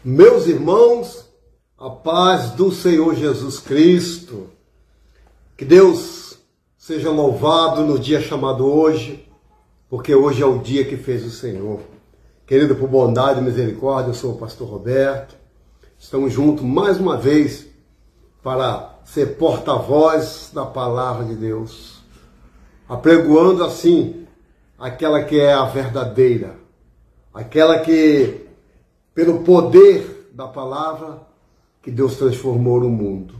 Meus irmãos, a paz do Senhor Jesus Cristo. Que Deus seja louvado no dia chamado hoje, porque hoje é o dia que fez o Senhor. Querido, por bondade e misericórdia, eu sou o pastor Roberto. Estamos juntos mais uma vez para ser porta-voz da palavra de Deus, apregoando assim aquela que é a verdadeira, aquela que, pelo poder da palavra, que Deus transformou no mundo.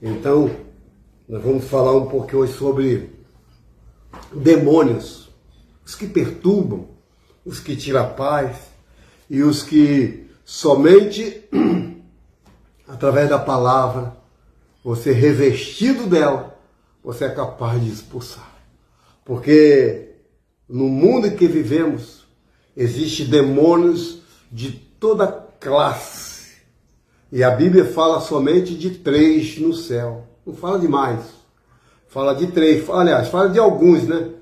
Então, nós vamos falar um pouquinho hoje sobre demônios, os que perturbam, os que tiram a paz e os que somente através da palavra, você revestido dela, você é capaz de expulsar. Porque no mundo em que vivemos, existem demônios de toda classe. E a Bíblia fala somente de 3 no céu. Não fala de mais. Fala de 3. Aliás, fala de alguns, né?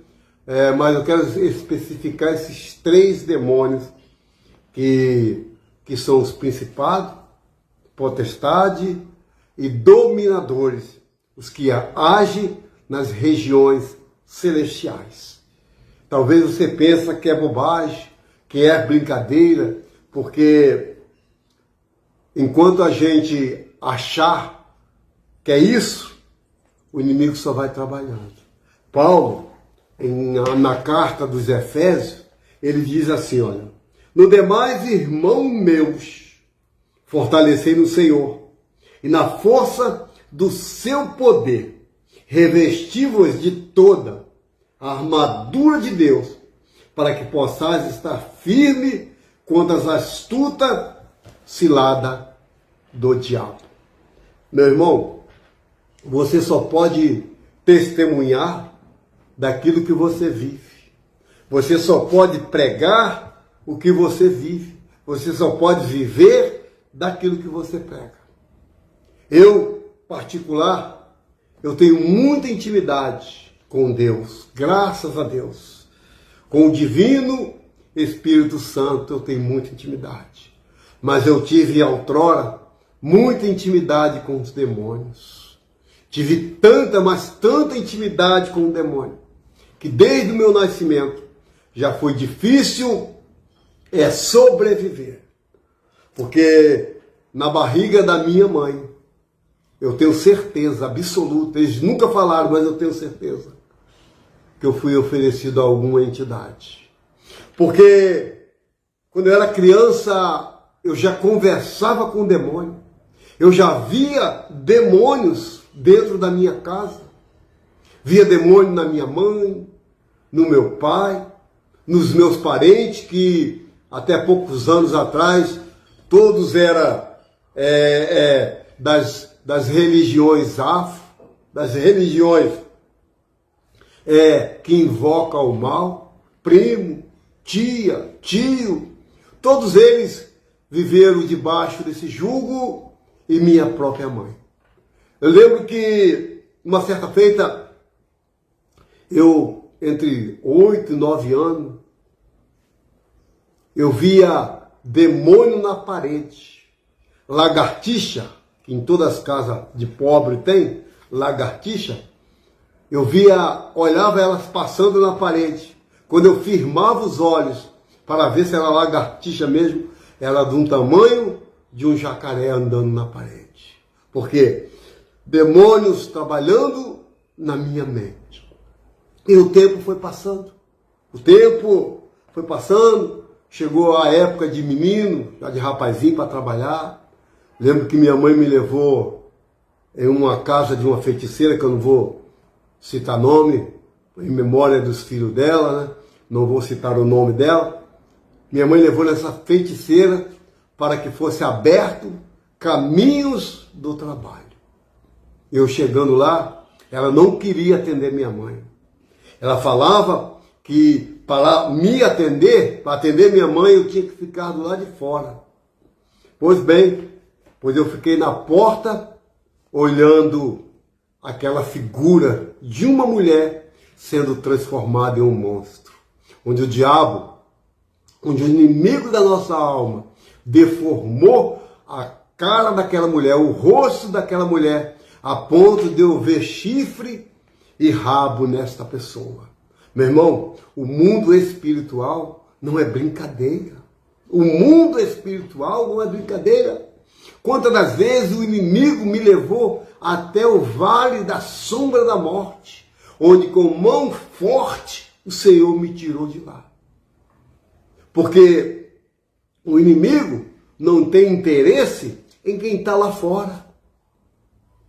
Mas eu quero especificar esses 3 demônios que são os principados, potestade e dominadores, os que agem nas regiões celestiais. Talvez você pense que é bobagem, que é brincadeira, porque enquanto a gente achar que é isso, o inimigo só vai trabalhando. Paulo, na carta dos Efésios, ele diz assim, olha: no demais, irmãos meus, fortalecei no Senhor e na força do seu poder, revesti-vos de toda a armadura de Deus, para que possais estar firme contra as astutas ciladas do diabo. Meu irmão, você só pode testemunhar daquilo que você vive. Você só pode pregar o que você vive. Você só pode viver daquilo que você prega. Eu, particular, eu tenho muita intimidade com Deus, graças a Deus. Com o divino Espírito Santo eu tenho muita intimidade. Mas eu tive, outrora, muita intimidade com os demônios. Tive tanta, mas tanta intimidade com o demônio, que desde o meu nascimento já foi difícil sobreviver. Porque na barriga da minha mãe, eu tenho certeza absoluta, eles nunca falaram, mas eu tenho certeza, que eu fui oferecido a alguma entidade. Porque quando eu era criança, eu já conversava com o demônio. Eu já via demônios dentro da minha casa. Via demônio na minha mãe, no meu pai, nos meus parentes, que até poucos anos atrás, todos eram das religiões afro, das religiões que invocam o mal, primo, tia, tio, todos eles viveram debaixo desse jugo, e minha própria mãe. Eu lembro que, uma certa feita, eu, entre 8 e 9 anos, eu via demônio na parede, lagartixa, que em todas as casas de pobre tem, lagartixa. Eu via, olhava elas passando na parede. Quando eu firmava os olhos para ver se era lagartixa mesmo, era de um tamanho de um jacaré andando na parede. Porque demônios trabalhando na minha mente. E o tempo foi passando. Chegou a época de menino, já de rapazinho para trabalhar. Lembro que minha mãe me levou em uma casa de uma feiticeira, que eu não vou citar nome, em memória dos filhos dela, né? Não vou citar o nome dela. Minha mãe levou nessa feiticeira para que fosse aberto caminhos do trabalho. Eu chegando lá, ela não queria atender minha mãe. Ela falava que para me atender, para atender minha mãe, eu tinha que ficar do lado de fora. Pois bem, eu fiquei na porta olhando aquela figura de uma mulher sendo transformada em um monstro. Onde o diabo, onde o inimigo da nossa alma deformou a cara daquela mulher, o rosto daquela mulher, a ponto de eu ver chifre e rabo nesta pessoa. Meu irmão, o mundo espiritual não é brincadeira. O mundo espiritual não é brincadeira. Quantas das vezes o inimigo me levou até o vale da sombra da morte, onde com mão forte o Senhor me tirou de lá. Porque o inimigo não tem interesse em quem está lá fora.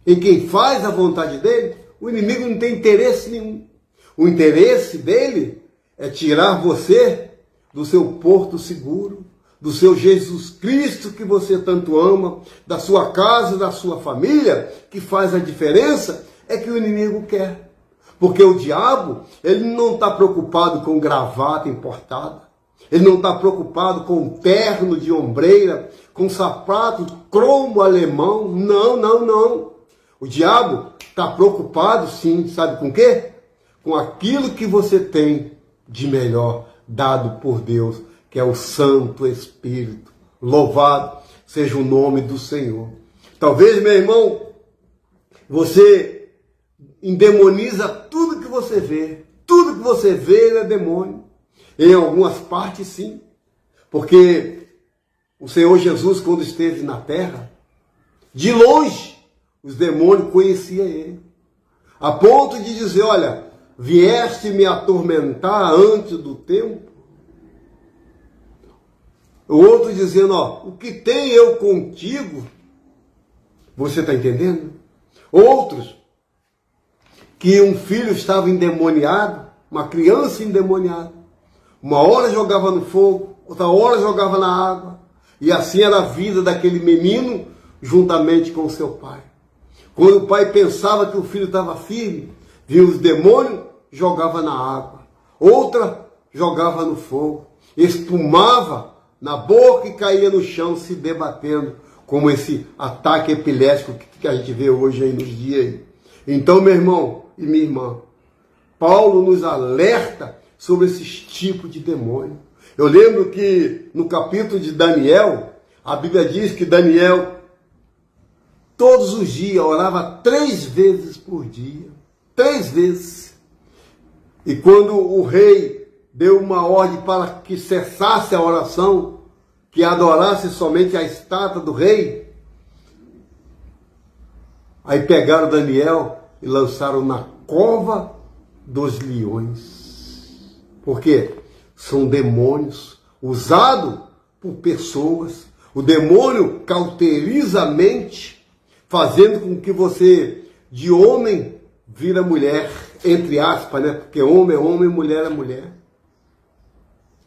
Em quem faz a vontade dele, o inimigo não tem interesse nenhum. O interesse dele é tirar você do seu porto seguro, do seu Jesus Cristo que você tanto ama, da sua casa, da sua família, que faz a diferença, é que o inimigo quer. Porque o diabo, ele não está preocupado com gravata importada, ele não está preocupado com terno de ombreira, com sapato cromo alemão, não. O diabo está preocupado, sim, sabe com o quê? Com aquilo que você tem de melhor dado por Deus, que é o Santo Espírito. Louvado seja o nome do Senhor. Talvez, meu irmão, você endemoniza tudo que você vê. Tudo que você vê é demônio. Em algumas partes, sim. Porque o Senhor Jesus, quando esteve na terra, de longe, os demônios conheciam ele. A ponto de dizer, olha, vieste me atormentar antes do tempo. O outro dizendo, ó, o que tem eu contigo? Você está entendendo? Outros, que um filho estava endemoniado, uma criança endemoniada. Uma hora jogava no fogo, outra hora jogava na água. E assim era a vida daquele menino juntamente com seu pai. Quando o pai pensava que o filho estava firme, vinha os demônios, jogava na água. Outra jogava no fogo. Espumava na boca e caía no chão se debatendo, como esse ataque epilético que a gente vê hoje aí nos dias aí. Então, meu irmão e minha irmã, Paulo nos alerta sobre esses tipos de demônio. Eu lembro que no capítulo de Daniel, a Bíblia diz que Daniel todos os dias orava 3 vezes por dia. 3 vezes. E quando o rei deu uma ordem para que cessasse a oração, que adorasse somente a estátua do rei, aí pegaram Daniel e lançaram na cova dos leões. Por quê? São demônios usados por pessoas. O demônio cauteriza a mente, fazendo com que você, de homem, vira mulher, entre aspas, né? Porque homem é homem, mulher é mulher.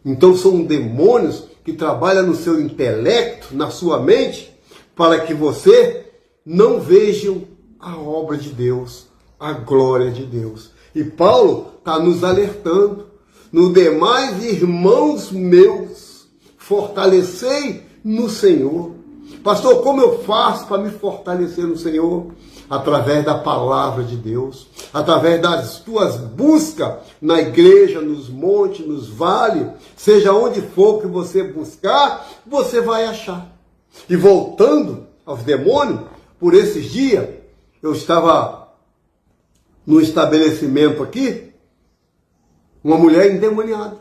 Então são demônios que trabalham no seu intelecto, na sua mente, para que você não veja a obra de Deus, a glória de Deus. E Paulo está nos alertando. No demais, irmãos meus, fortalecei no Senhor. Pastor, como eu faço para me fortalecer no Senhor? Através da palavra de Deus, através das tuas buscas na igreja, nos montes, nos vales, seja onde for que você buscar, você vai achar. E voltando aos demônios, por esses dias, eu estava no estabelecimento aqui, uma mulher endemoniada,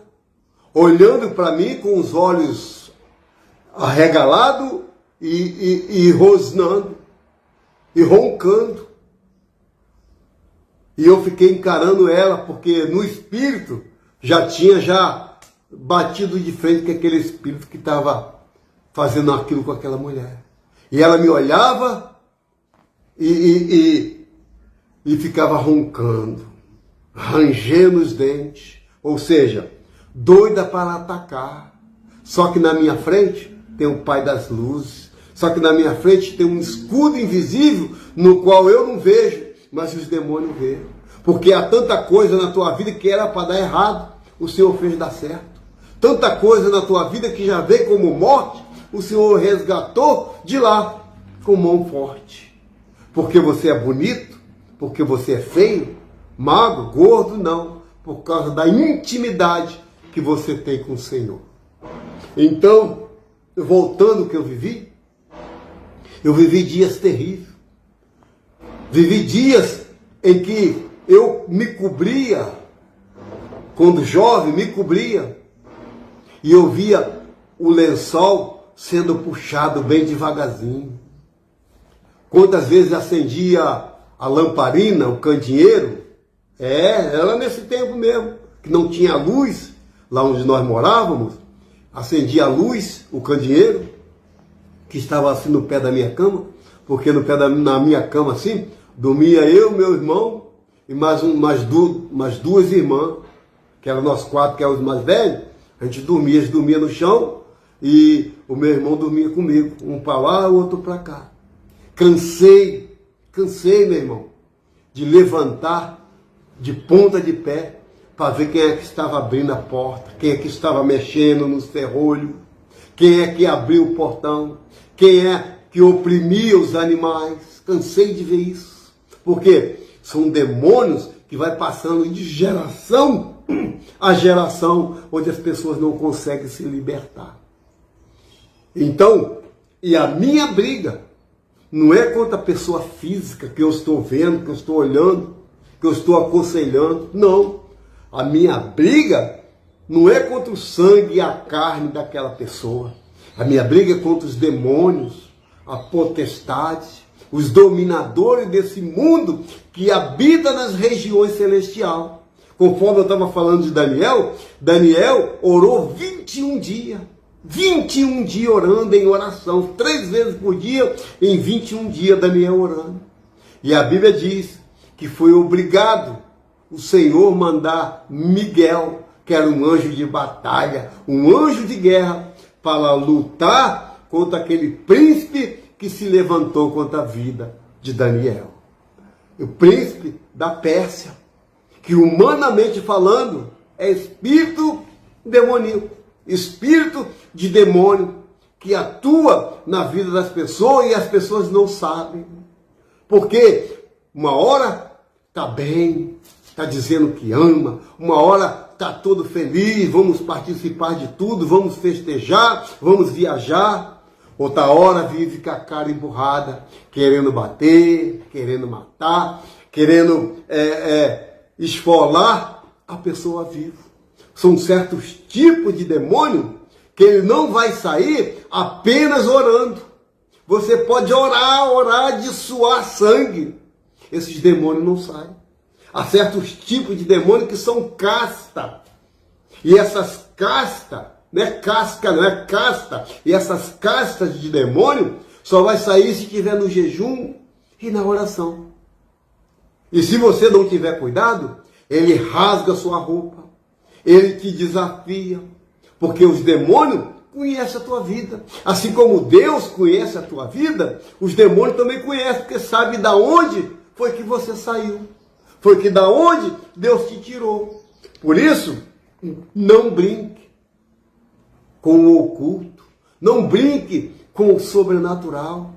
olhando para mim com os olhos arregalados e rosnando, e roncando. E eu fiquei encarando ela, porque no espírito já tinha batido de frente com aquele espírito que estava fazendo aquilo com aquela mulher. E ela me olhava e ficava roncando, rangendo os dentes, ou seja, doida para atacar. Só que na minha frente tem o Pai das Luzes, só que na minha frente tem um escudo invisível no qual eu não vejo, mas os demônios veem. Porque há tanta coisa na tua vida que era para dar errado, o Senhor fez dar certo. Tanta coisa na tua vida que já veio como morte, o Senhor resgatou de lá com mão forte. Porque você é bonito, porque você é feio, magro, gordo, não. Por causa da intimidade que você tem com o Senhor. Então, voltando o que eu vivi dias terríveis. Vivi dias em que eu me cobria, quando jovem, me cobria, e eu via o lençol sendo puxado bem devagarzinho. Quantas vezes acendia a lamparina, o candeeiro? Era nesse tempo mesmo, que não tinha luz, lá onde nós morávamos, acendia a luz, o candeeiro, que estava assim no pé da minha cama, porque na minha cama assim, dormia eu, meu irmão, e mais duas irmãs, que eram nós quatro, que eram os mais velhos. A gente dormia, eles dormiam no chão, e o meu irmão dormia comigo, um para lá, o outro para cá. Cansei, meu irmão, de levantar de ponta de pé, para ver quem é que estava abrindo a porta, quem é que estava mexendo nos ferrolhos, quem é que abriu o portão, quem é que oprimia os animais. Cansei de ver isso, porque são demônios que vai passando de geração a geração, onde as pessoas não conseguem se libertar. Então, e a minha briga não é contra a pessoa física que eu estou vendo, que eu estou olhando, que eu estou aconselhando. Não. A minha briga não é contra o sangue e a carne daquela pessoa. A minha briga é contra os demônios, a potestade, os dominadores desse mundo que habita nas regiões celestiais. Conforme eu estava falando de Daniel, Daniel orou 21 dias. 21 dias orando em oração, 3 vezes por dia, em 21 dias Daniel orando. E a Bíblia diz que foi obrigado o Senhor mandar Miguel, que era um anjo de batalha, um anjo de guerra, para lutar contra aquele príncipe que se levantou contra a vida de Daniel. O príncipe da Pérsia, que humanamente falando é espírito demoníaco, espírito de demônio que atua na vida das pessoas e as pessoas não sabem. Porque uma hora está bem, está dizendo que ama, uma hora está todo feliz, vamos participar de tudo, vamos festejar, vamos viajar. Outra hora vive com a cara emburrada, querendo bater, querendo matar, querendo esfolar a pessoa viva. São certos tipos de demônio que ele não vai sair apenas orando. Você pode orar de suar sangue. Esses demônios não saem. Há certos tipos de demônios que são casta. E essas castas, não é casca, não é casta. E essas castas de demônio só vai sair se estiver no jejum e na oração. E se você não tiver cuidado, ele rasga sua roupa. Ele te desafia, porque os demônios conhecem a tua vida. Assim como Deus conhece a tua vida, os demônios também conhecem, porque sabe da onde foi que você saiu. Foi que da onde Deus te tirou. Por isso, não brinque com o oculto. Não brinque com o sobrenatural.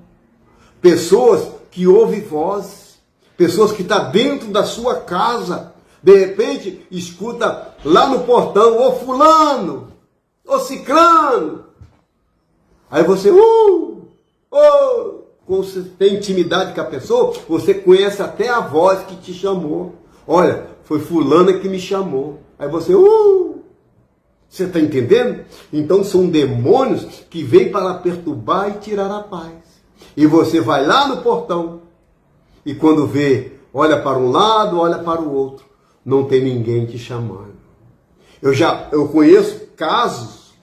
Pessoas que ouvem vozes. Pessoas que estão dentro da sua casa. De repente, escuta lá no portão, ô fulano, ô ciclano. Aí você, quando você tem intimidade com a pessoa, você conhece até a voz que te chamou. Olha, foi fulana que me chamou. Aí você, você está entendendo? Então são demônios que vêm para perturbar e tirar a paz. E você vai lá no portão, e quando vê, olha para um lado, olha para o outro. Não tem ninguém te chamando. Eu conheço casos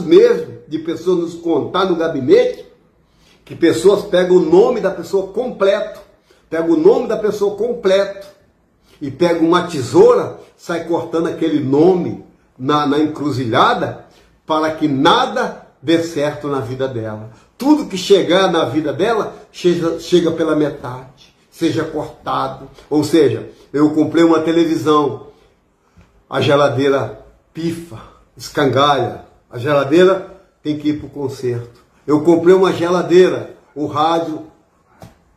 mesmo, de pessoas nos contar no gabinete, que pessoas pegam o nome da pessoa completo, e pegam uma tesoura, sai cortando aquele nome na encruzilhada, para que nada dê certo na vida dela. Tudo que chegar na vida dela, chega pela metade. Seja cortado. Ou seja, eu comprei uma televisão, a geladeira pifa, escangalha, a geladeira tem que ir para o conserto. Eu comprei uma geladeira, o rádio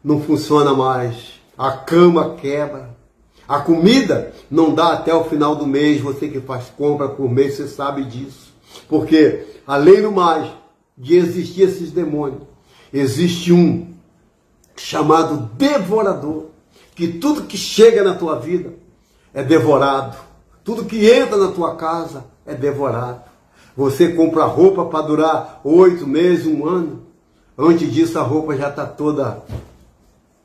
não funciona mais, a cama quebra, a comida não dá até o final do mês, você que faz compra por mês, você sabe disso. Porque, além do mais, de existir esses demônios, existe um chamado devorador, que tudo que chega na tua vida é devorado, tudo que entra na tua casa é devorado. Você compra roupa para durar 8 meses, 1 ano, antes disso a roupa já está toda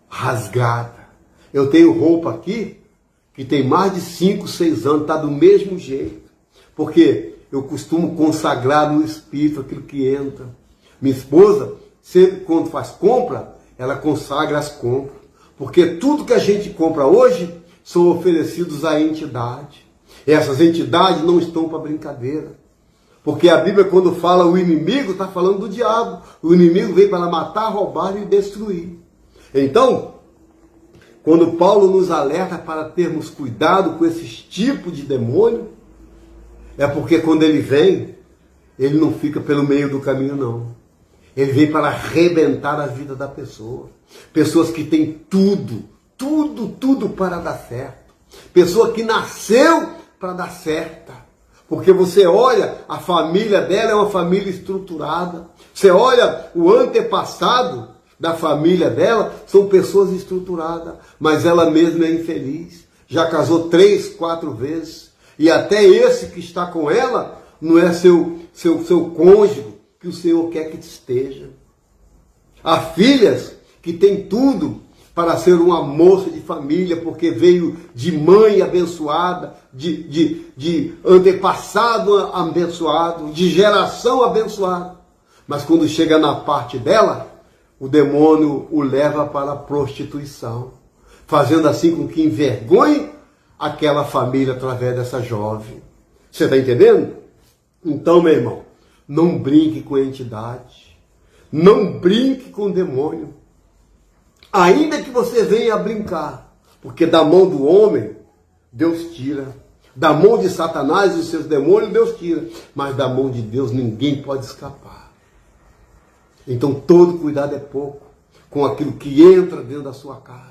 rasgada. Eu tenho roupa aqui que tem mais de 5, 6 anos, está do mesmo jeito, porque eu costumo consagrar no Espírito aquilo que entra. Minha esposa, sempre quando faz compra, ela consagra as compras, porque tudo que a gente compra hoje são oferecidos à entidade. Essas entidades não estão para brincadeira, porque a Bíblia, quando fala o inimigo, está falando do diabo. O inimigo veio para matar, roubar e destruir. Então, quando Paulo nos alerta para termos cuidado com esses tipos de demônio, é porque quando ele vem, ele não fica pelo meio do caminho, não. Ele vem para arrebentar a vida da pessoa. Pessoas que têm tudo para dar certo. Pessoa que nasceu para dar certo. Porque você olha, a família dela é uma família estruturada. Você olha o antepassado da família dela, são pessoas estruturadas. Mas ela mesma é infeliz. Já casou 3, 4 vezes. E até esse que está com ela não é seu cônjuge que o Senhor quer que esteja. Há filhas que têm tudo para ser uma moça de família, porque veio de mãe abençoada, de antepassado abençoado, de geração abençoada. Mas quando chega na parte dela, o demônio o leva para a prostituição, fazendo assim com que envergonhe aquela família através dessa jovem. Você está entendendo? Então, meu irmão, não brinque com a entidade. Não brinque com o demônio. Ainda que você venha a brincar. Porque da mão do homem, Deus tira. Da mão de Satanás e os seus demônios, Deus tira. Mas da mão de Deus ninguém pode escapar. Então todo cuidado é pouco com aquilo que entra dentro da sua casa.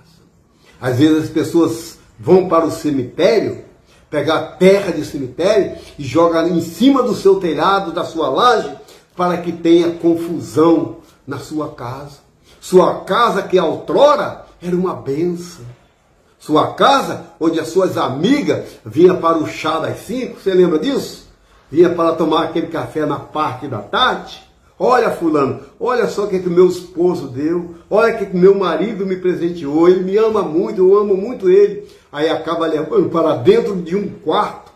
Às vezes as pessoas vão para o cemitério, pegar terra de cemitério e jogar em cima do seu telhado, da sua laje, para que tenha confusão na sua casa. Sua casa que outrora era uma bênção. Sua casa onde as suas amigas vinham para o chá das 5, você lembra disso? Vinha para tomar aquele café na parte da tarde. Olha fulano, olha só o que meu esposo deu, olha o que meu marido me presenteou, ele me ama muito, eu amo muito ele. Aí acaba levando para dentro de um quarto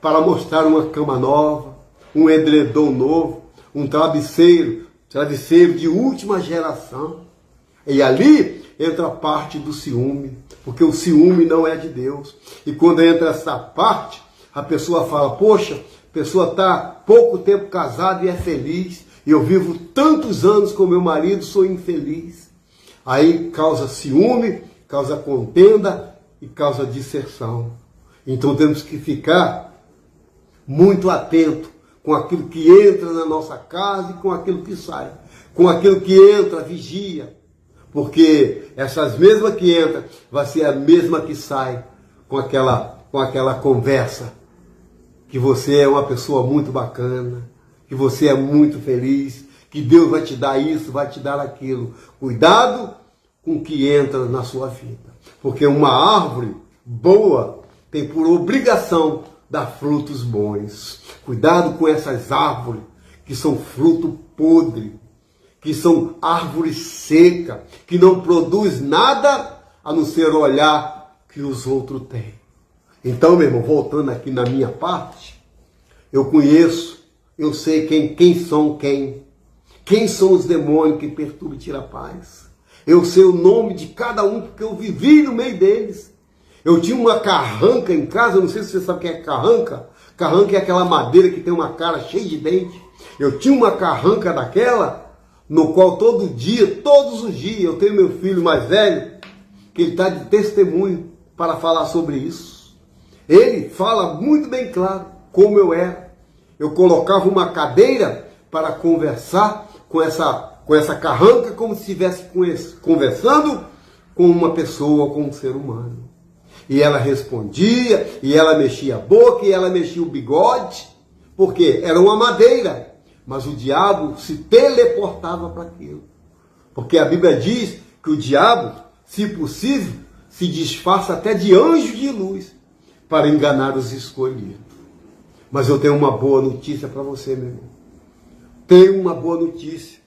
para mostrar uma cama nova, um edredom novo, um travesseiro de última geração. E ali entra a parte do ciúme, porque o ciúme não é de Deus. E quando entra essa parte, a pessoa fala, poxa, a pessoa está pouco tempo casada e é feliz, e eu vivo tantos anos com meu marido, sou infeliz. Aí causa ciúme, causa contenda e causa disserção. Então temos que ficar muito atento com aquilo que entra na nossa casa e com aquilo que sai. Com aquilo que entra, vigia. Porque essas mesmas que entram, vai ser a mesma que sai com aquela conversa. Que você é uma pessoa muito bacana, que você é muito feliz, que Deus vai te dar isso, vai te dar aquilo. Cuidado com o que entra na sua vida. Porque uma árvore boa tem por obrigação dar frutos bons. Cuidado com essas árvores que são fruto podre, que são árvores secas, que não produz nada a não ser o olhar que os outros têm. Então, meu irmão, voltando aqui na minha parte, eu conheço, eu sei quem são quem são os demônios que perturbam e tiram a paz. Eu sei o nome de cada um, porque eu vivi no meio deles. Eu tinha uma carranca em casa, eu não sei se você sabe o que é carranca. Carranca é aquela madeira que tem uma cara cheia de dente. Eu tinha uma carranca daquela, no qual todos os dias, eu tenho meu filho mais velho, que ele está de testemunho para falar sobre isso. Ele fala muito bem claro como eu era. Eu colocava uma cadeira para conversar com essa carranca como se estivesse conversando com uma pessoa, com um ser humano. E ela respondia, e ela mexia a boca, e ela mexia o bigode, porque era uma madeira. mas o diabo se teleportava para aquilo. Porque a Bíblia diz que o diabo, se possível, se disfarça até de anjo de luz para enganar os escolhidos. Mas eu tenho uma boa notícia para você, meu irmão. Tenho uma boa notícia.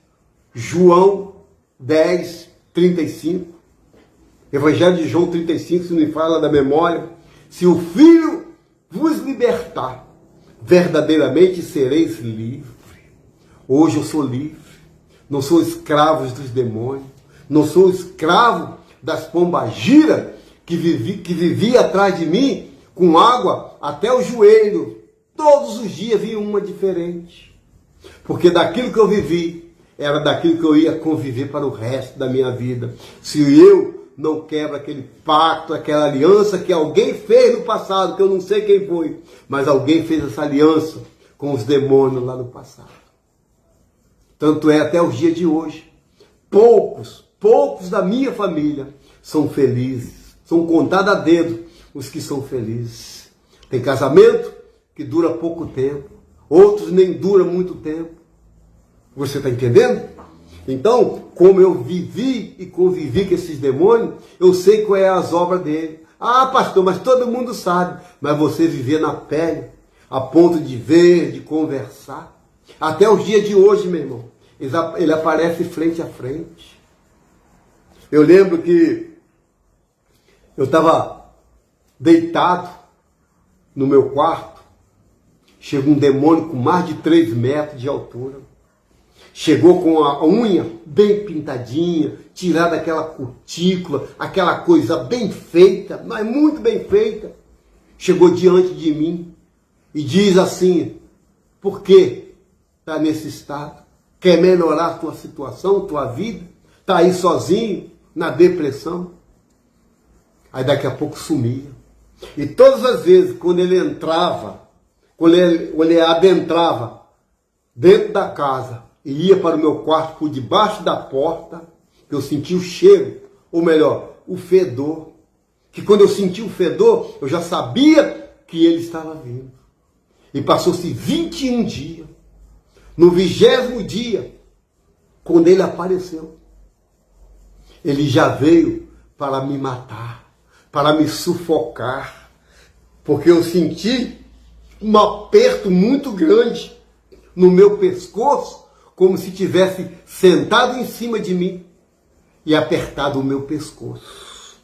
João 10, 35. Evangelho de João 35, se me fala da memória. Se o Filho vos libertar, verdadeiramente sereis livres. Hoje eu sou livre. Não sou escravo dos demônios. Não sou escravo das pombagiras que vivia atrás de mim com água até o joelho. Todos os dias vinha uma diferente. Porque daquilo que eu vivi, era daquilo que eu ia conviver para o resto da minha vida. Se eu não quebro aquele pacto, aquela aliança que alguém fez no passado, que eu não sei quem foi, mas alguém fez essa aliança com os demônios lá no passado. Tanto é até os dias de hoje. Poucos da minha família são felizes. São contados a dedo os que são felizes. Tem casamento que dura pouco tempo. Outros nem dura muito tempo. Você está entendendo? Então, como eu vivi e convivi com esses demônios, eu sei qual é as obras dele. Ah, pastor, mas todo mundo sabe. Mas você viver na pele, a ponto de ver, de conversar. Até os dias de hoje, meu irmão, ele aparece frente a frente. Eu lembro que eu estava deitado no meu quarto. Chegou um demônio com mais de 3 metros de altura. Chegou com a unha bem pintadinha, tirada aquela cutícula, aquela coisa bem feita, mas muito bem feita. Chegou diante de mim e diz assim: por que está nesse estado? Quer melhorar a tua situação, tua vida? Está aí sozinho, na depressão? Aí daqui a pouco sumia. E todas as vezes, quando ele entrava, quando ele adentrava dentro da casa e ia para o meu quarto por debaixo da porta, eu sentia o cheiro, ou melhor, o fedor. Que quando eu sentia o fedor, eu já sabia que ele estava vindo. E passou-se 21 dias. No 20º dia, quando ele apareceu, ele já veio para me matar, para me sufocar, porque eu senti um aperto muito grande no meu pescoço, como se tivesse sentado em cima de mim e apertado o meu pescoço.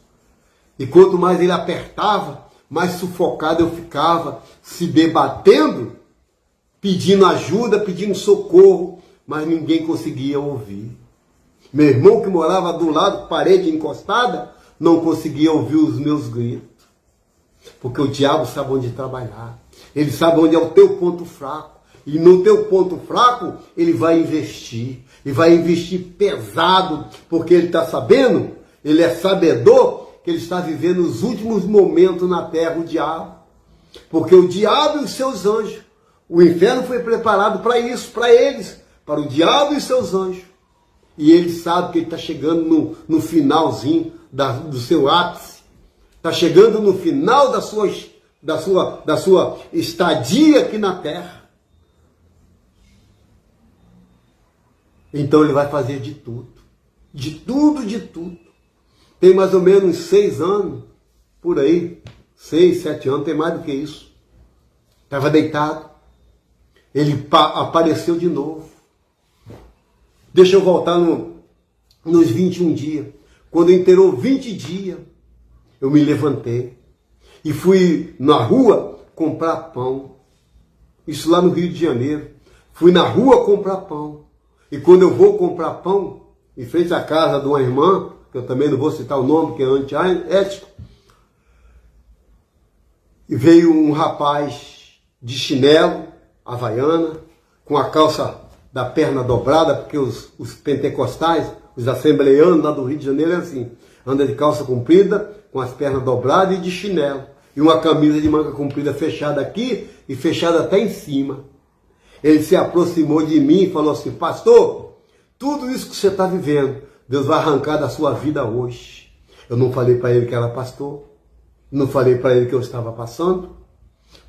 E quanto mais ele apertava, mais sufocado eu ficava, se debatendo, pedindo ajuda, pedindo socorro, mas ninguém conseguia ouvir. Meu irmão que morava do lado, parede encostada, não conseguia ouvir os meus gritos. Porque o diabo sabe onde trabalhar. Ele sabe onde é o teu ponto fraco. E no teu ponto fraco, ele vai investir. E vai investir pesado, porque ele está sabendo, ele é sabedor, que ele está vivendo os últimos momentos na terra, o diabo. Porque o diabo e os seus anjos, o inferno foi preparado para isso, para eles, para o diabo e os seus anjos. E ele sabe que ele está chegando no finalzinho do seu ápice. Está chegando no final da sua estadia aqui na terra. Então ele vai fazer de tudo. De tudo, de tudo. Tem mais ou menos 6 anos, por aí. 6, 7 anos, tem mais do que isso. Estava deitado. Ele apareceu de novo. Deixa eu voltar nos 21 dias. Quando inteirou 20 dias, eu me levantei e fui na rua comprar pão. Isso lá no Rio de Janeiro. Fui na rua comprar pão. E quando eu vou comprar pão, em frente à casa de uma irmã, que eu também não vou citar o nome, que é antiético, e veio um rapaz de chinelo, havaiana, com a calça da perna dobrada, porque os pentecostais, os assembleianos lá do Rio de Janeiro é assim, anda de calça comprida, com as pernas dobradas e de chinelo, e uma camisa de manga comprida fechada aqui e fechada até em cima. Ele se aproximou de mim e falou assim: pastor, tudo isso que você está vivendo, Deus vai arrancar da sua vida hoje. Eu não falei para ele que era pastor, não falei para ele que eu estava passando,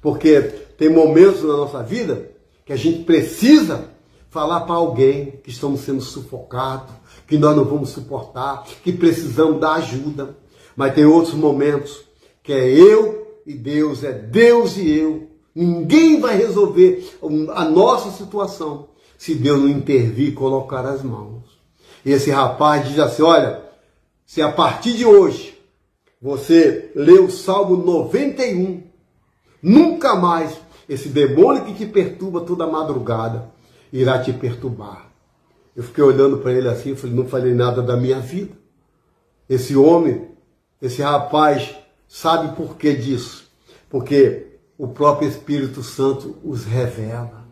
porque tem momentos na nossa vida que a gente precisa falar para alguém que estamos sendo sufocados, que nós não vamos suportar, que precisamos da ajuda. Mas tem outros momentos que é eu e Deus, é Deus e eu. Ninguém vai resolver a nossa situação se Deus não intervir e colocar as mãos. E esse rapaz diz assim, olha, se a partir de hoje você lê o Salmo 91, nunca mais esse demônio que te perturba toda madrugada irá te perturbar. Eu fiquei olhando para ele assim, não falei nada da minha vida. Esse homem, esse rapaz, sabe por que disso? Porque o próprio Espírito Santo os revela.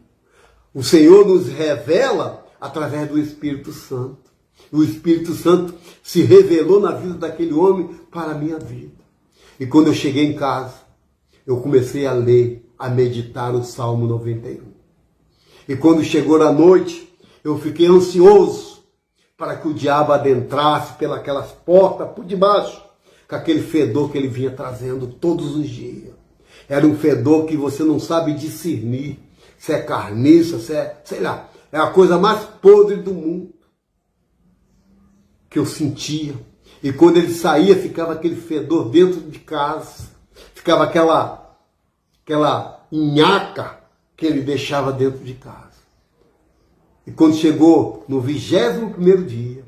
O Senhor nos revela através do Espírito Santo. O Espírito Santo se revelou na vida daquele homem para a minha vida. E quando eu cheguei em casa, eu comecei a ler, a meditar o Salmo 91. E quando chegou a noite, eu fiquei ansioso para que o diabo adentrasse pelas portas por debaixo, com aquele fedor que ele vinha trazendo todos os dias. Era um fedor que você não sabe discernir se é carniça, se é, sei lá, é a coisa mais podre do mundo que eu sentia. E quando ele saía, ficava aquele fedor dentro de casa, ficava aquela nhaca que ele deixava dentro de casa. E quando chegou no 21º dia,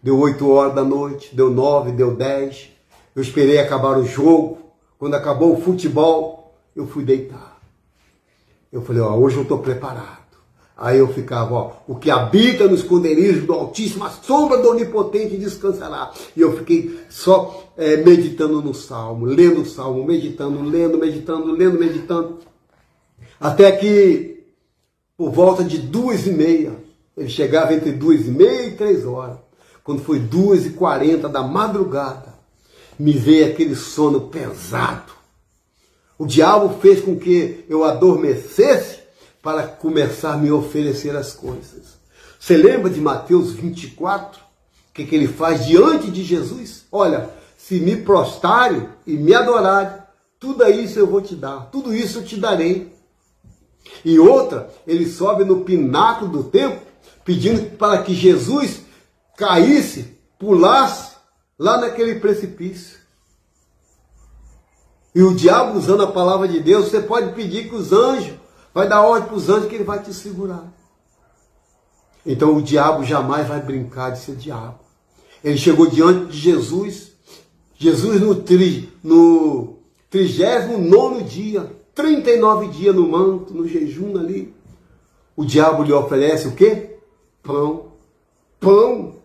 deu 8 horas da noite, deu 9, deu 10, eu esperei acabar o jogo. Quando acabou o futebol, eu fui deitar. Eu falei, hoje eu estou preparado. Aí eu ficava, o que habita no esconderijo do Altíssimo, a sombra do Onipotente descansará. E eu fiquei só meditando no Salmo, lendo o Salmo, meditando, lendo, meditando. Até que, por volta de 2h30, ele chegava entre 2h30 e 3 horas. Quando foi 2h40 da madrugada, me veio aquele sono pesado. O diabo fez com que eu adormecesse para começar a me oferecer as coisas. Você lembra de Mateus 24? O que ele faz diante de Jesus? Olha, se me prostrarem e me adorarem, tudo isso eu vou te dar, tudo isso eu te darei. E outra, ele sobe no pináculo do templo, pedindo para que Jesus caísse, pulasse lá naquele precipício. E o diabo, usando a palavra de Deus, você pode pedir que os anjos, vai dar ordem para os anjos que ele vai te segurar. Então o diabo jamais vai brincar de ser diabo. Ele chegou diante de Jesus, no 39º dia, 39 dias no manto, no jejum ali. O diabo lhe oferece o quê? Pão. Pão.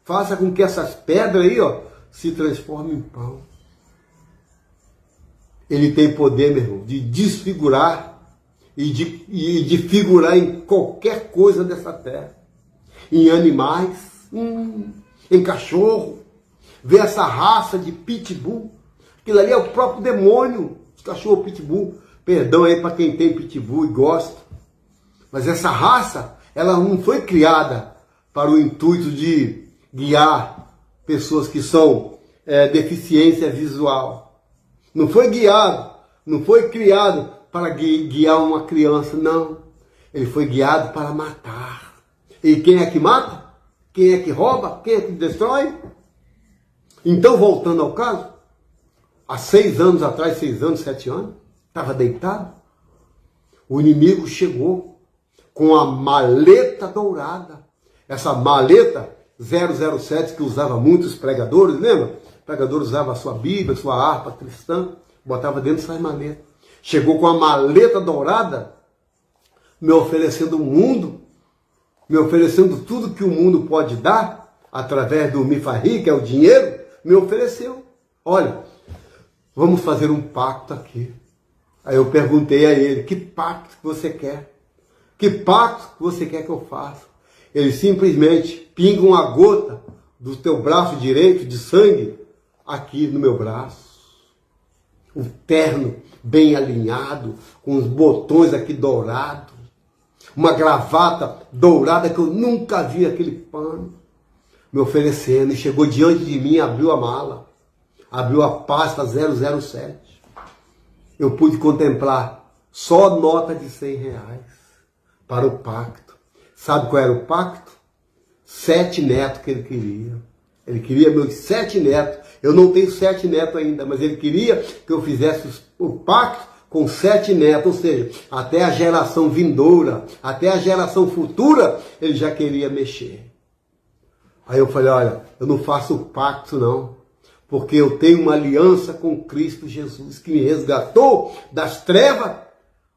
Faça com que essas pedras aí, se transformem em pão. Ele tem poder, meu irmão, de desfigurar e de figurar em qualquer coisa dessa terra. Em animais, em cachorro. Vê essa raça de pitbull. Aquilo ali é o próprio demônio. Os cachorros pitbull. Perdão aí para quem tem pitbull e gosta. Mas essa raça, ela não foi criada para o intuito de guiar pessoas que são deficiência visual. Não foi guiado, não foi criado para guiar uma criança, não. Ele foi guiado para matar. E quem é que mata? Quem é que rouba? Quem é que destrói? Então, voltando ao caso, há 6 anos atrás, 6 anos, 7 anos, estava deitado. O inimigo chegou com a maleta dourada. Essa maleta 007 que usava muitos pregadores, lembra? O pregador usava a sua Bíblia, a sua harpa cristã, botava dentro dessas maletas. Chegou com a maleta dourada, me oferecendo o mundo, me oferecendo tudo que o mundo pode dar, através do Mifarri, que é o dinheiro, me ofereceu. Olha, vamos fazer um pacto aqui. Aí eu perguntei a ele, que pacto que você quer? Que pacto que você quer que eu faça? Ele simplesmente pinga uma gota do teu braço direito de sangue aqui no meu braço. Um terno bem alinhado, com os botões aqui dourados. Uma gravata dourada que eu nunca vi aquele pano. Me oferecendo, e chegou diante de mim, abriu a mala. Abriu a pasta 007. Eu pude contemplar só nota de R$100 para o pacto. Sabe qual era o pacto? 7 netos que ele queria. Ele queria meus 7 netos. Eu não tenho 7 netos ainda, mas ele queria que eu fizesse o pacto com 7 netos, ou seja, até a geração vindoura, até a geração futura, ele já queria mexer. Aí eu falei, olha, eu não faço pacto não, porque eu tenho uma aliança com Cristo Jesus, que me resgatou das trevas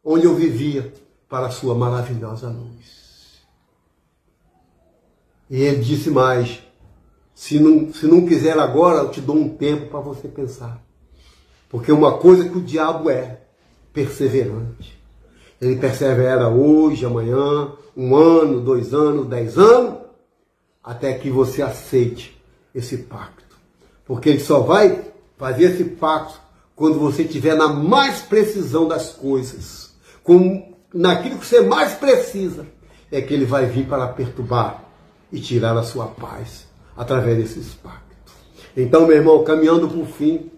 onde eu vivia para a sua maravilhosa luz. E ele disse mais, se não quiser agora, eu te dou um tempo para você pensar. Porque uma coisa que o diabo é perseverante. Ele persevera hoje, amanhã, 1 ano, 2 anos, 10 anos, até que você aceite esse pacto. Porque ele só vai fazer esse pacto quando você estiver na mais precisão das coisas. Naquilo que você mais precisa, é que ele vai vir para perturbar e tirar a sua paz através desses pactos. Então, meu irmão, caminhando para o fim,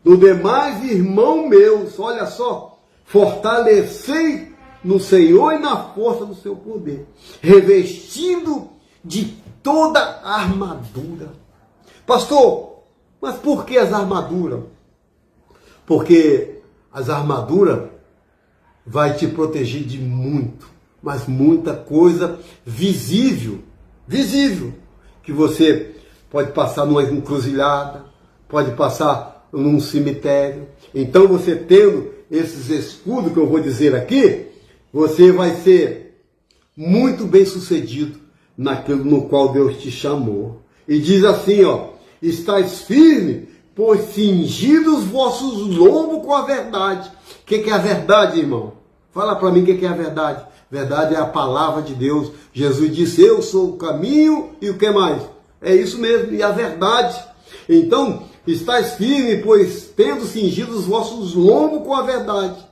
no demais, irmão meus, olha só, fortalecei no Senhor e na força do seu poder, revestindo de toda a armadura. Pastor, mas por que as armaduras? Porque as armaduras vai te proteger de muito, mas muita coisa visível, que você pode passar numa encruzilhada, pode passar num cemitério. Então você tendo esses escudos que eu vou dizer aqui, você vai ser muito bem sucedido naquilo no qual Deus te chamou. E diz assim, ó, estais firme, pois cingidos os vossos lombos com a verdade. O que é a verdade, irmão? Fala para mim o que é a verdade. Verdade é a palavra de Deus. Jesus disse, eu sou o caminho e o que mais? É isso mesmo, e a verdade. Então, estais firme, pois tendo cingido os vossos lombos com a verdade,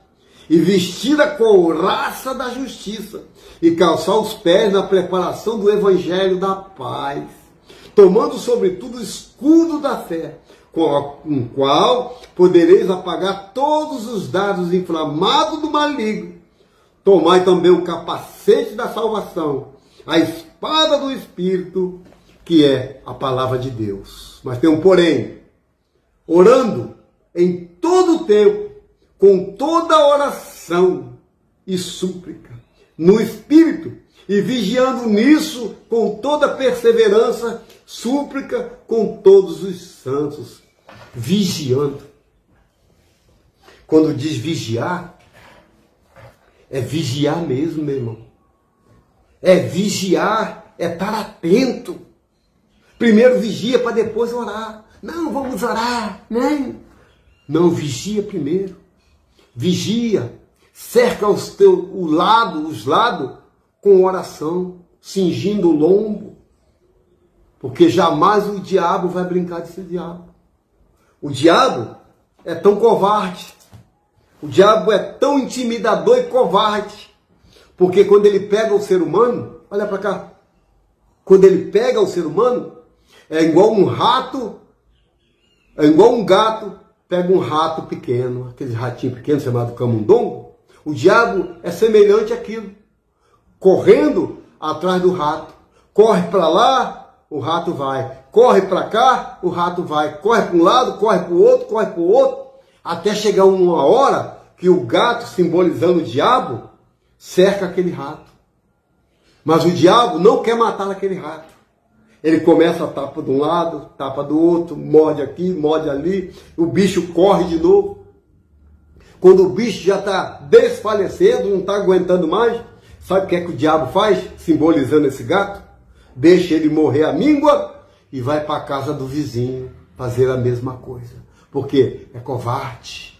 e vestida a couraça da justiça, e calçar os pés na preparação do evangelho da paz, tomando sobretudo o escudo da fé, com o qual podereis apagar todos os dardos inflamados do maligno. Tomai também o capacete da salvação, a espada do Espírito, que é a palavra de Deus. Mas tem um porém, orando em todo o tempo, com toda oração e súplica, no Espírito, e vigiando nisso com toda perseverança, súplica com todos os santos. Vigiando. Quando diz vigiar, é vigiar mesmo, meu irmão. É vigiar, é estar atento. Primeiro vigia para depois orar. Não, vamos orar, né? Não, vigia primeiro. Vigia, cerca os lados com oração, cingindo o lombo. Porque jamais o diabo vai brincar desse diabo. O diabo é tão covarde. O diabo é tão intimidador e covarde. Porque quando ele pega o ser humano, olha para cá. Quando ele pega o ser humano, é igual um rato, é igual um gato pega um rato pequeno, aquele ratinho pequeno chamado camundongo. O diabo é semelhante àquilo, correndo atrás do rato. Corre para lá, o rato vai. Corre para cá, o rato vai. Corre para um lado, corre para o outro, corre para o outro, até chegar uma hora que o gato, simbolizando o diabo, cerca aquele rato. Mas o diabo não quer matar aquele rato. Ele começa a tapa de um lado, tapa do outro, morde aqui, morde ali, o bicho corre de novo. Quando o bicho já está desfalecendo, não está aguentando mais, sabe o que é que o diabo faz, simbolizando esse gato? Deixa ele morrer à míngua e vai para a casa do vizinho fazer a mesma coisa. Porque é covarde.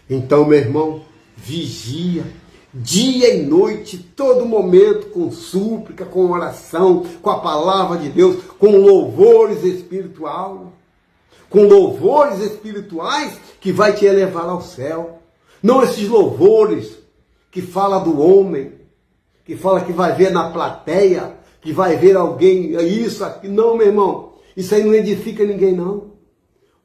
Então, meu irmão, vigia. Dia e noite, todo momento, com súplica, com oração, com a palavra de Deus, com louvores espirituais. Com louvores espirituais que vai te elevar ao céu. Não esses louvores que fala do homem, que fala que vai ver na plateia, que vai ver alguém, isso, aqui. Não, meu irmão, isso aí não edifica ninguém, não.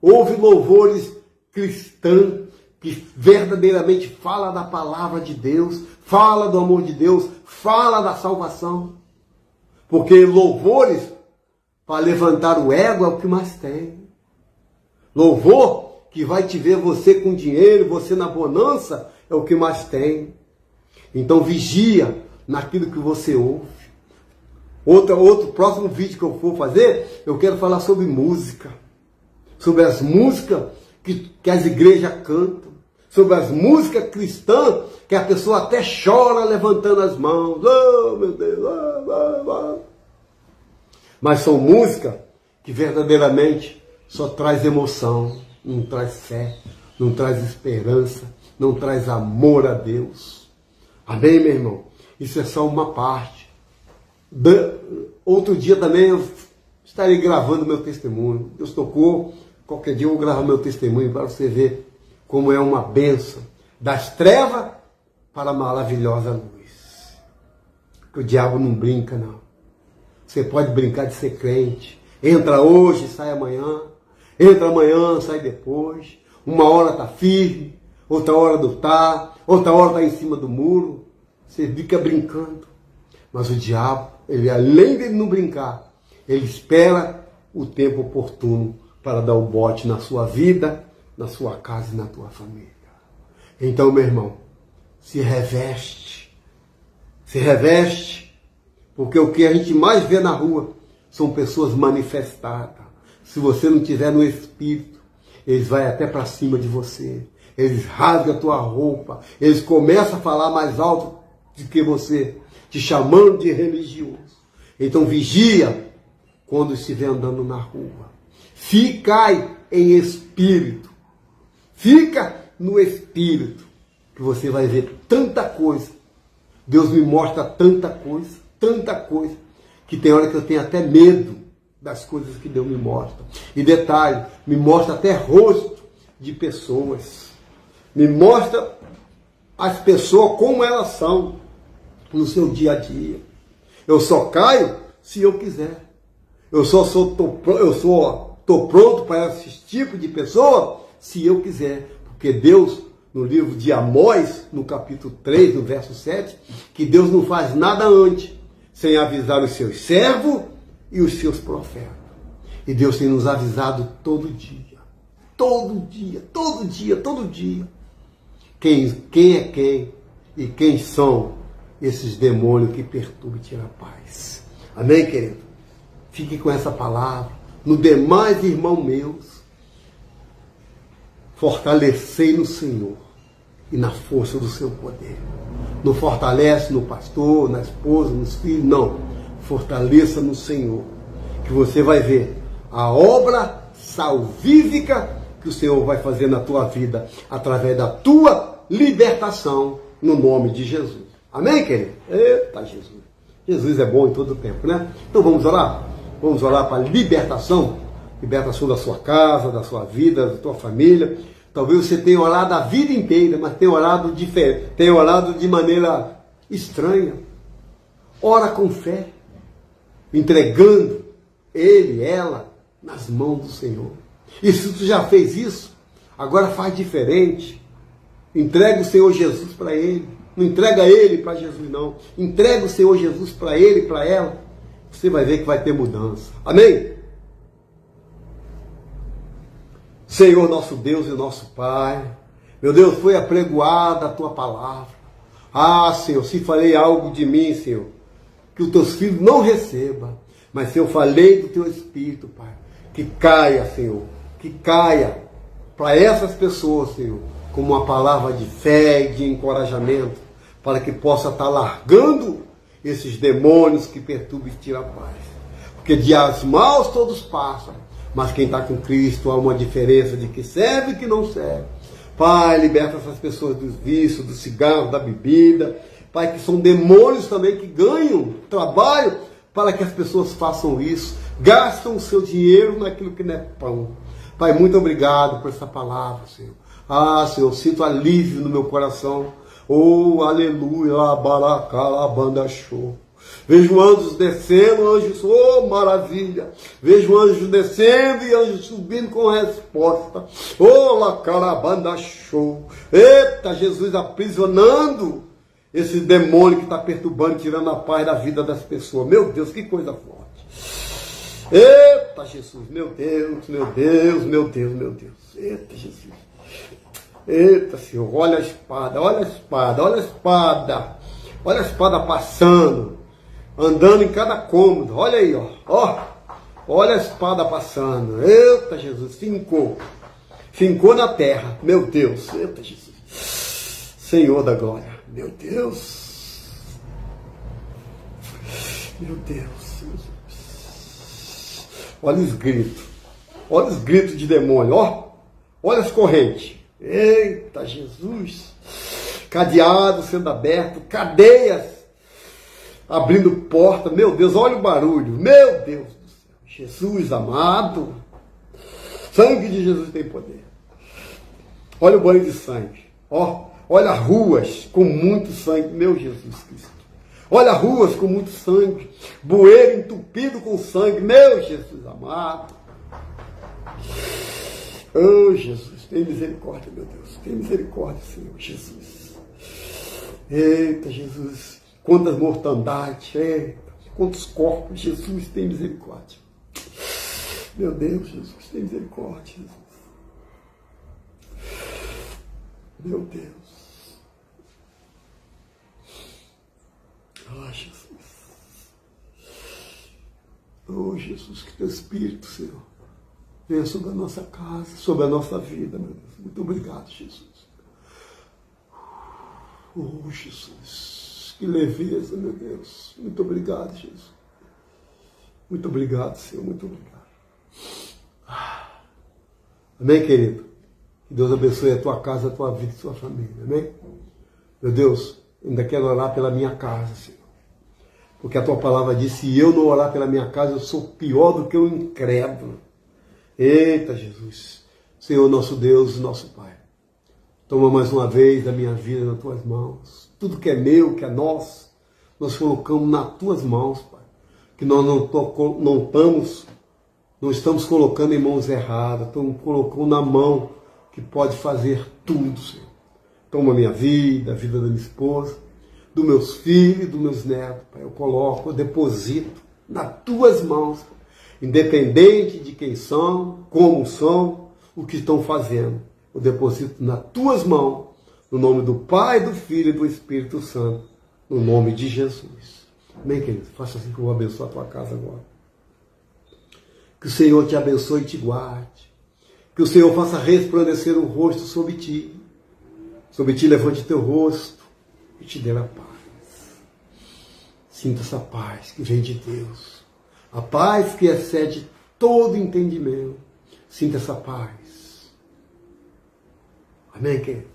Houve louvores cristãos que verdadeiramente fala da palavra de Deus, fala do amor de Deus, fala da salvação. Porque louvores para levantar o ego é o que mais tem. Louvor que vai te ver você com dinheiro, você na bonança, é o que mais tem. Então vigia naquilo que você ouve. Outro próximo vídeo que eu for fazer, eu quero falar sobre música. Sobre as músicas que as igrejas cantam. Sobre as músicas cristãs que a pessoa até chora levantando as mãos. Oh, meu Deus! Mas são músicas que verdadeiramente só traz emoção, não traz fé, não traz esperança, não traz amor a Deus. Amém, meu irmão? Isso é só uma parte. Outro dia também eu estarei gravando meu testemunho. Deus tocou, qualquer dia eu vou gravar meu testemunho para você ver como é uma bênção. Das trevas para a maravilhosa luz. Que o diabo não brinca, não. Você pode brincar de ser crente. Entra hoje, sai amanhã. Entra amanhã, sai depois. Uma hora está firme, outra hora não está, outra hora está em cima do muro. Você fica brincando. Mas o diabo, ele além de não brincar, ele espera o tempo oportuno para dar o bote na sua vida, na sua casa e na tua família. Então, meu irmão, se reveste, porque o que a gente mais vê na rua são pessoas manifestadas. Se você não tiver no Espírito, eles vão até para cima de você, eles rasgam a tua roupa, eles começam a falar mais alto do que você, te chamando de religioso. Então vigia quando estiver andando na rua. Ficai em espírito. Fica no Espírito, que você vai ver tanta coisa. Deus me mostra tanta coisa, que tem hora que eu tenho até medo das coisas que Deus me mostra. E detalhe, me mostra até rosto de pessoas. Me mostra as pessoas como elas são no seu dia a dia. Eu só caio se eu quiser. Eu estou pronto para esse tipo de pessoa se eu quiser. Porque Deus, no livro de Amós, no capítulo 3, no verso 7, que Deus não faz nada antes, sem avisar os seus servos e os seus profetas. E Deus tem nos avisado todo dia. Todo dia. Quem é quem e quem são esses demônios que perturbam e tiram a paz. Amém, querido? Fique com essa palavra. No demais, irmão meus, fortalecei no Senhor e na força do seu poder. Não fortalece no pastor, na esposa, nos filhos, não. Fortaleça no Senhor, que você vai ver a obra salvífica que o Senhor vai fazer na tua vida, através da tua libertação, no nome de Jesus. Amém, querido? Eita, Jesus. Jesus é bom em todo o tempo, né? Então vamos orar? Vamos orar para a libertação da sua casa, da sua vida, da tua família. Talvez você tenha orado a vida inteira, mas tenha orado diferente, tenha orado de maneira estranha. Ora com fé, entregando ele, ela, nas mãos do Senhor. E se tu já fez isso, agora faz diferente. Entrega o Senhor Jesus para ele. Não entrega ele para Jesus, não. Entrega o Senhor Jesus para ele e para ela. Você vai ver que vai ter mudança. Amém? Senhor, nosso Deus e nosso Pai, meu Deus, foi apregoada a tua palavra. Ah, Senhor, se falei algo de mim, Senhor, que os teus filhos não recebam, mas se eu falei do teu Espírito, Pai, que caia, Senhor, que caia para essas pessoas, Senhor, como uma palavra de fé e de encorajamento, para que possa estar largando esses demônios que perturbam e tiram a paz. Porque dias maus todos passam, mas quem está com Cristo há uma diferença de que serve e que não serve. Pai, liberta essas pessoas dos vícios, do cigarro, da bebida. Pai, que são demônios também que ganham trabalho para que as pessoas façam isso. Gastam o seu dinheiro naquilo que não é pão. Pai, muito obrigado por essa palavra, Senhor. Ah, Senhor, sinto alívio no meu coração. Oh, aleluia, baracala, banda show. Vejo anjos descendo, anjos, oh maravilha. Vejo anjos descendo e anjos subindo com resposta. Oh, lacarabanda show. Eita, Jesus aprisionando esse demônio que está perturbando, tirando a paz da vida das pessoas. Meu Deus, que coisa forte. Eita, Jesus, meu Deus, meu Deus, meu Deus, meu Deus. Eita, Jesus. Eita, Senhor, olha a espada, olha a espada, olha a espada. Olha a espada passando, andando em cada cômodo. Olha aí, ó. Ó, olha a espada passando. Eita, Jesus, fincou na terra. Meu Deus, eita, Jesus. Senhor da glória. Meu Deus. Meu Deus. Olha os gritos. Olha os gritos de demônio. Ó, olha as correntes. Eita, Jesus. Cadeado sendo aberto. Cadeias abrindo porta. Meu Deus, olha o barulho. Meu Deus do céu. Jesus amado. Sangue de Jesus tem poder. Olha o banho de sangue. Ó, olha ruas com muito sangue. Meu Jesus Cristo. Olha ruas com muito sangue. Bueiro entupido com sangue. Meu Jesus amado. Oh, Jesus, tem misericórdia, meu Deus. Tem misericórdia, Senhor Jesus. Eita, Jesus. Quantas mortandades. Eita, quantos corpos. Jesus, tem misericórdia. Meu Deus, Jesus, tem misericórdia, Jesus. Meu Deus. Ah, Jesus. Oh, Jesus, que teu Espírito, Senhor, venha sobre a nossa casa, sobre a nossa vida, meu Deus. Muito obrigado, Jesus. Oh, Jesus, que leveza, meu Deus. Muito obrigado, Jesus. Muito obrigado, Senhor, muito obrigado. Amém, querido? Que Deus abençoe a tua casa, a tua vida e a tua família, amém? Meu Deus, ainda quero orar pela minha casa, Senhor. Porque a tua palavra diz, se eu não orar pela minha casa, eu sou pior do que o incrédulo. Eita, Jesus. Senhor, nosso Deus, nosso Pai. Toma mais uma vez da minha vida nas tuas mãos. Tudo que é meu, que é nosso, nós colocamos nas tuas mãos, Pai. Que nós não estamos colocando em mãos erradas, estamos colocando na mão que pode fazer tudo, Senhor. Toma a minha vida, a vida da minha esposa, dos meus filhos, dos meus netos, Pai. Eu coloco, eu deposito nas tuas mãos, Pai. Independente de quem são, como são, o que estão fazendo. Eu deposito nas tuas mãos, no nome do Pai, do Filho e do Espírito Santo, no nome de Jesus. Amém, querido? Faça assim que eu vou abençoar a tua casa agora. Que o Senhor te abençoe e te guarde. Que o Senhor faça resplandecer o rosto sobre ti. Sobre ti levante teu rosto e te dê a paz. Sinta essa paz que vem de Deus. A paz que excede todo entendimento. Sinta essa paz. Amém, querido?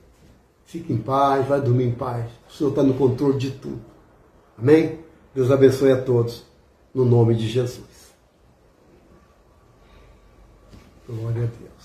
Fique em paz, vai dormir em paz. O Senhor está no controle de tudo. Amém? Deus abençoe a todos. No nome de Jesus. Glória a Deus.